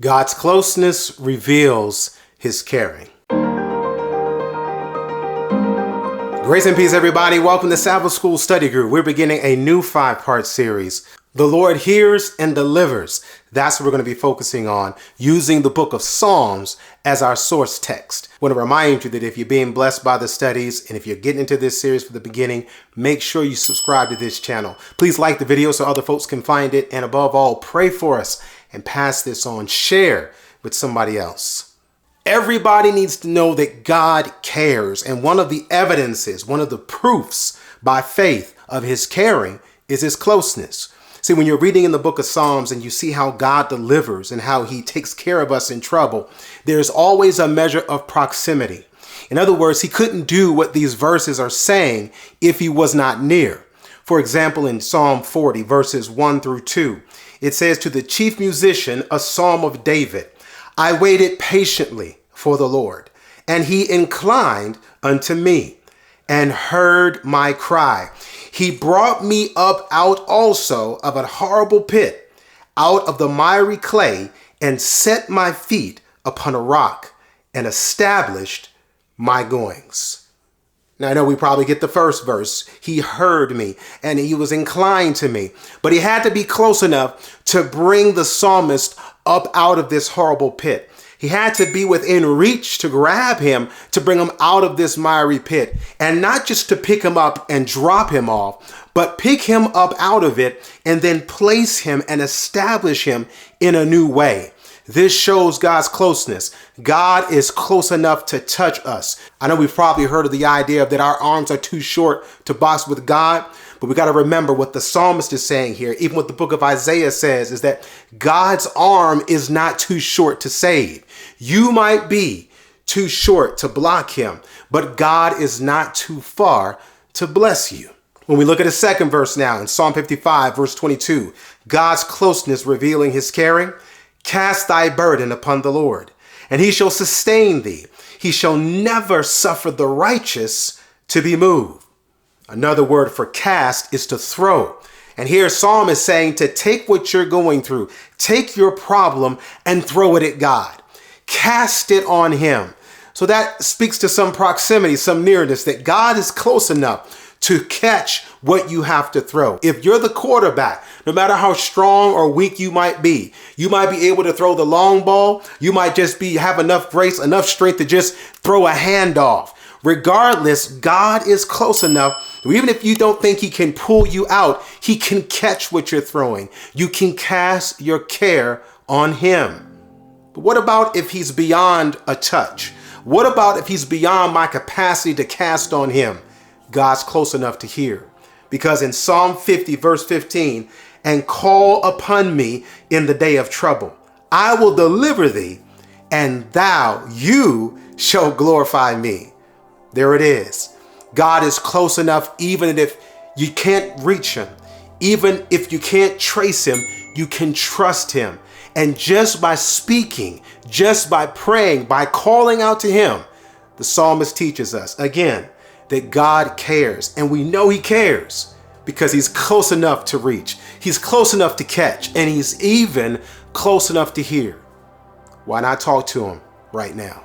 God's closeness reveals his caring. Grace and peace, everybody. Welcome to Sabbath School Study Group. We're beginning a new 5-part series. The Lord hears and delivers. That's what we're going to be focusing on, using the book of Psalms as our source text. I want to remind you that if you're being blessed by the studies and if you're getting into this series from the beginning, make sure you subscribe to this channel. Please like the video so other folks can find it. And above all, pray for us and pass this on. Share with somebody else. Everybody needs to know that God cares. And one of the evidences, one of the proofs by faith of his caring is his closeness. See, when you're reading in the book of Psalms and you see how God delivers and how he takes care of us in trouble, there's always a measure of proximity. In other words, he couldn't do what these verses are saying if he was not near. For example, in Psalm 40, verses 1 through 2, it says, "To the chief musician, a psalm of David, I waited patiently for the Lord, and he inclined unto me and heard my cry. He brought me up out also of a horrible pit, out of the miry clay, and set my feet upon a rock and established my goings." Now, I know we probably get the first verse. He heard me and he was inclined to me, but he had to be close enough to bring the psalmist up out of this horrible pit. He had to be within reach to grab him, to bring him out of this miry pit, and not just to pick him up and drop him off, but pick him up out of it and then place him and establish him in a new way. This shows God's closeness. God is close enough to touch us. I know we've probably heard of the idea that our arms are too short to box with God, but we got to remember what the psalmist is saying here. Even what the book of Isaiah says is that God's arm is not too short to save. You might be too short to block him, but God is not too far to bless you. When we look at the second verse now in Psalm 55, verse 22, God's closeness revealing his caring. "Cast thy burden upon the Lord, and he shall sustain thee. He shall never suffer the righteous to be moved." Another word for cast is to throw. And here Psalm is saying to take what you're going through, take your problem and throw it at God. Cast it on him. So that speaks to some proximity, some nearness, that God is close enough to catch what you have to throw. If you're the quarterback, no matter how strong or weak you might be able to throw the long ball. You might just have enough grace, enough strength to just throw a handoff. Regardless, God is close enough. Even if you don't think he can pull you out, he can catch what you're throwing. You can cast your care on him. But what about if he's beyond a touch? What about if he's beyond my capacity to cast on him? God's close enough to hear. Because in Psalm 50, verse 15, "And call upon me in the day of trouble. I will deliver thee, and you shall glorify me." There it is. God is close enough even if you can't reach him. Even if you can't trace him, you can trust him. And just by speaking, just by praying, by calling out to him, the psalmist teaches us, again, that God cares. And we know he cares because he's close enough to reach. He's close enough to catch. And he's even close enough to hear. Why not talk to him right now?